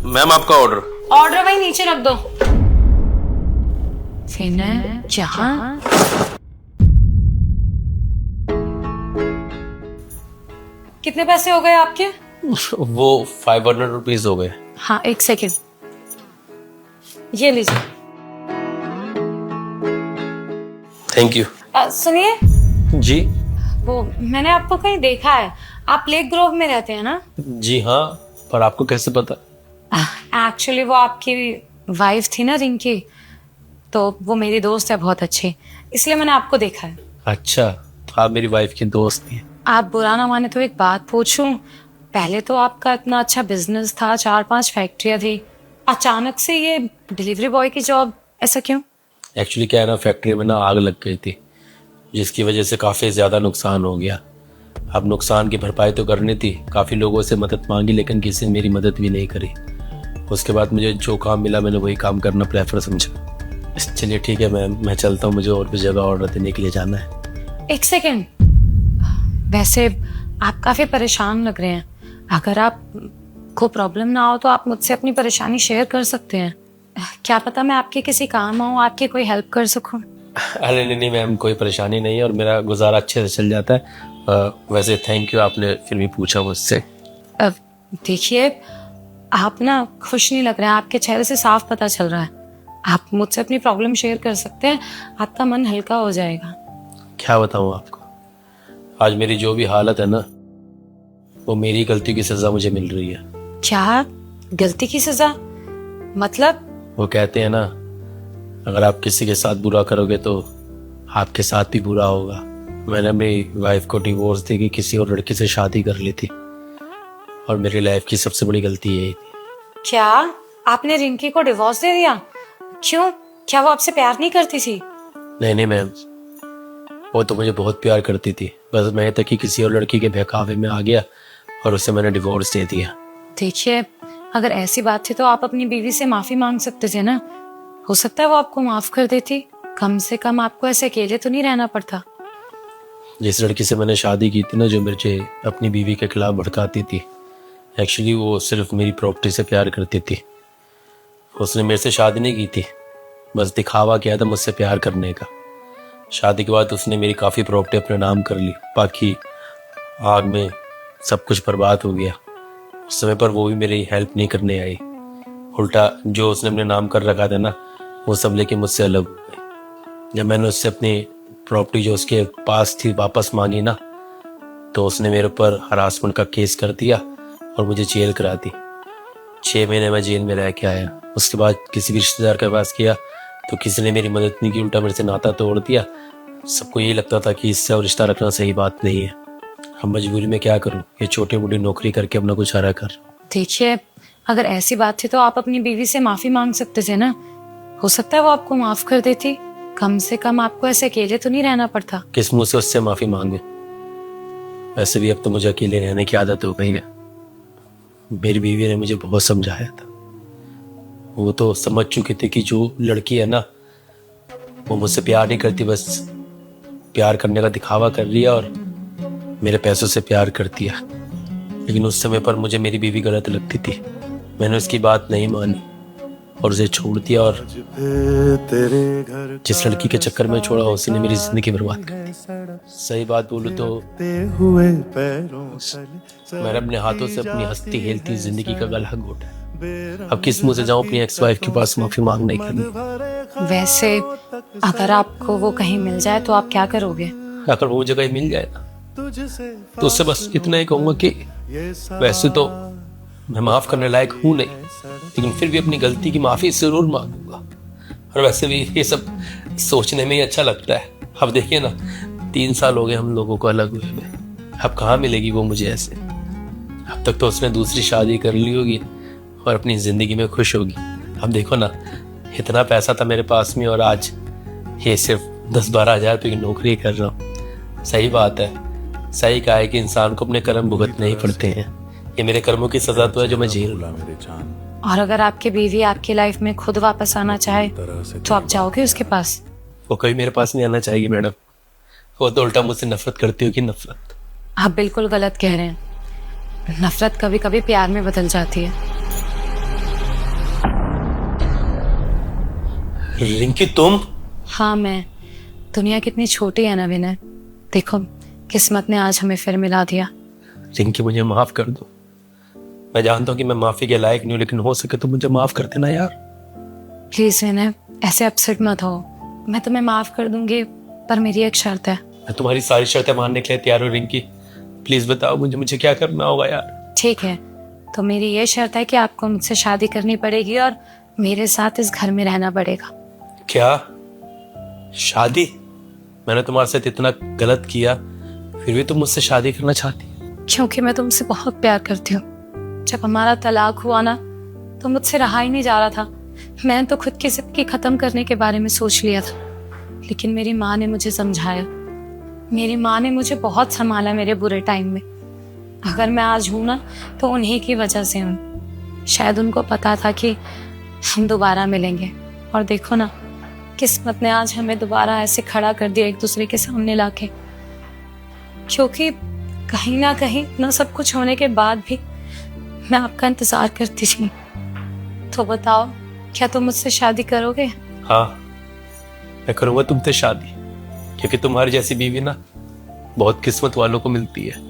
Ma'am आपका order. Order वही नीचे रख दो। फिर जहां कितने पैसे हो गए आपके? वो 500 रुपीज हो गए। हाँ, एक सेकेंड, ये लीजिए। Thank you. सुनिए, जी। वो मैंने आपको कहीं देखा है, आप लेक ग्रोव में रहते हैं ना? जी हाँ, पर आपको कैसे पता? एक्चुअली वो आपकी वाइफ थी ना रिंकी, तो वो मेरी दोस्त है बहुत अच्छी, इसलिए मैंने आपको देखा है। अच्छा, तो आप मेरी वाइफ की दोस्त थी। आप बुरा ना माने तो एक बात पूछूं? पहले तो आपका इतना अच्छा बिजनेस था, 4-5 फैक्ट्रियां थी, अचानक से ये डिलीवरी बॉय की जॉब, ऐसा क्यों? एक्चुअली क्या है ना, फैक्ट्री में ना आग लग गई थी, जिसकी वजह से काफ़ी ज़्यादा नुकसान हो गया। अब नुकसान की भरपाई तो करनी थी, काफ़ी लोगों से मदद मांगी, लेकिन किसी ने मेरी मदद भी नहीं करी। उसके बाद मुझे जो काम मिला मैंने वही काम करना प्रेफर समझा। चलिए ठीक है मैम, मैं चलता हूँ, मुझे और भी जगह ऑर्डर देने के लिए जाना है। एक सेकेंड, वैसे आप काफी परेशान लग रहे हैं, अगर आप को प्रॉब्लम ना हो तो आप मुझसे अपनी परेशानी शेयर कर सकते हैं। क्या पता मैं आपके किसी काम आऊँ, आपकी कोई हेल्प कर सकूं। अरे नहीं मैम, कोई परेशानी नहीं है और मेरा गुजारा अच्छे से चल जाता है। वैसे थैंक यू, आपने फिर भी पूछा मुझसे। देखिए, आप ना खुश नहीं लग रहे हैं, आपके चेहरे से साफ पता चल रहा है। आप मुझसे अपनी प्रॉब्लम शेयर कर सकते हैं, आपका मन हल्का हो जाएगा। क्या बताऊँ आपको, आज मेरी जो भी हालत है ना, वो मेरी गलती की सजा मुझे मिल रही है। क्या गलती की सजा? मतलब? वो कहते हैं ना, अगर आप किसी के साथ बुरा करोगे तो आपके साथ भी बुरा होगा। मैंने अपनी वाइफ को डिवोर्स दे के किसी और लड़की से शादी कर ली थी और मेरी लाइफ की सबसे बड़ी गलती यही थी। क्या आपने रिंकी को डिवोर्स दे दिया? क्यों? क्या वो आपसे प्यार नहीं करती थी? नहीं मैम, वो तो मुझे बहुत प्यार करती थी, बस मैं तक कि किसी और लड़की के बहकावे में आ गया और उसे मैंने डिवोर्स दे दिया। देखिए, अगर ऐसी बात थी तो आप अपनी बीवी से माफी मांग सकते थे ना, हो सकता है वो आपको माफ कर देती। कम से कम आपको ऐसे अकेले तो नहीं रहना पड़ता। जिस लड़की से मैंने शादी की थी ना, जो मुझे अपनी बीवी के खिलाफ भड़काती थी, एक्चुअली वो सिर्फ मेरी प्रॉपर्टी से प्यार करती थी। उसने मेरे से शादी नहीं की थी, बस दिखावा किया था मुझसे प्यार करने का। शादी के बाद उसने मेरी काफ़ी प्रॉपर्टी अपने नाम कर ली, बाकी आग में सब कुछ बर्बाद हो गया। उस समय पर वो भी मेरी हेल्प नहीं करने आई, उल्टा जो उसने अपने नाम कर रखा था ना, वो सब लेके मुझसे अलग हो गए। जब मैंने उससे अपनी प्रॉपर्टी जो उसके पास थी वापस मांगी ना, तो उसने मेरे ऊपर हरासमेंट का केस कर दिया और मुझे जेल करा दी। 6 महीने मैं जेल में रह के आया। उसके बाद किसी भी रिश्तेदार के पास किया तो किसी ने मेरी मदद नहीं की, उल्टा मेरे से नाता तोड़ दिया। सबको यही लगता था कि इससे और रिश्ता रखना सही बात नहीं है। हम मजबूरी में क्या करूं, ये छोटी मोटी नौकरी करके अपना कुछ हरा कर। देखिए, अगर ऐसी बात थी तो आप अपनी बीवी से माफी मांग सकते थे ना, हो सकता है वो आपको माफ कर देती। कम से कम आपको ऐसे अकेले तो नहीं रहना पड़ता। किस मुंह से उससे माफी मांगे? वैसे भी अब तो मुझे अकेले रहने की आदत हो गई है। मेरी बीवी ने मुझे बहुत समझाया था, वो तो समझ चुकी थी कि जो लड़की है ना, वो मुझसे प्यार नहीं करती, बस प्यार करने का दिखावा कर रही है और मेरे पैसों से प्यार करती है। लेकिन उस समय पर मुझे मेरी बीवी गलत लगती थी, मैंने उसकी बात नहीं मानी और उसे छोड़ दिया। और जिस लड़की के चक्कर में छोड़ा, उसने मेरी जिंदगी बर्बाद कर दी। सही बात बोलूं तो मैंने अपने हाथों से अपनी हंसती खेलती जिंदगी का गला घोटा। अब किस मुंह से जाऊं अपनी एक्स वाइफ के पास माफी मांगने के लिए? वैसे अगर आपको वो कहीं मिल जाए तो आप क्या करोगे? अगर वो जगह मिल जाए ना, तो उससे बस इतना ही कहूंगा कि वैसे तो मैं माफ करने लायक हूं नहीं, लेकिन फिर भी अपनी गलती की माफी जरूर मांगूंगा। और वैसे भी ये सब सोचने में ही अच्छा लगता है। अब देखिए ना, 3 साल हो गए हम लोगों को अलग हुए में, अब कहाँ मिलेगी वो मुझे ऐसे। अब तक तो उसने दूसरी शादी कर ली होगी और अपनी जिंदगी में खुश होगी। अब देखो ना, इतना पैसा था मेरे पास में और आज ये सिर्फ 10-12 हज़ार रुपये की नौकरी कर रहा हूँ। सही बात है, सही कहा है कि इंसान को अपने कर्म भुगतने ही पड़ते हैं। ये मेरे कर्मों की सजा तो है जो मैं झेल रहा हूँ। और अगर आपकी बीवी आपकी लाइफ में खुद वापस आना चाहे तो आप जाओगे उसके पास? वो कभी मेरे पास नहीं आना चाहेगी मैडम, वो तो उल्टा मुझसे नफरत करती होगी। नफरत? आप बिल्कुल गलत कह रहे हैं, नफरत कभी कभी प्यार में बदल जाती है। रिंकी तुम? हाँ मैं। दुनिया कितनी छोटी है ना विनय। देखो किस्मत ने आज हमें फिर मिला दिया। रिंकी मुझे माफ कर दो। मैं जानता हूँ कि मैं माफी के लायक नहीं हूँ, लेकिन हो सके तो मुझे माफ कर देना यार। प्लीज विनय ऐसे अपसेट मत हो। मैं तुम्हें माफ कर दूंगी पर मेरी एक शर्त है। मैं तुम्हारी सारी शर्तें मानने के लिए तैयार हूँ रिंकी। प्लीज बताओ मुझे क्या करना होगा यार। ठीक है तो मेरी ये शर्त है कि आपको मुझसे शादी करनी पड़ेगी और मेरे साथ इस घर में रहना पड़ेगा। क्या? शादी? मैंने तुम्हारे साथ इतना गलत किया फिर भी तुम मुझसे शादी करना चाहती? क्योंकि मैं तुमसे बहुत प्यार करती हूँ। जब हमारा तलाक हुआ ना तो मुझसे रहा ही नहीं जा रहा था। मैं तो खुद की जिंदगी खत्म करने के बारे में सोच लिया था, लेकिन मेरी माँ ने मुझे समझाया। मेरी माँ ने मुझे बहुत संभाला मेरे बुरे टाइम में। अगर मैं आज हूं ना तो उन्हीं की वजह से हूँ। शायद उनको पता था कि हम दोबारा मिलेंगे, और देखो ना किस्मत ने आज हमें दोबारा ऐसे खड़ा कर दिया एक दूसरे के सामने लाके। क्योंकि कहीं ना कहीं इतना सब कुछ होने के बाद भी मैं आपका इंतजार करती थी। तो बताओ क्या तुम मुझसे शादी करोगे? हाँ मैं करूंगा तुमसे शादी, क्योंकि तुम्हारी जैसी बीवी ना बहुत किस्मत वालों को मिलती है।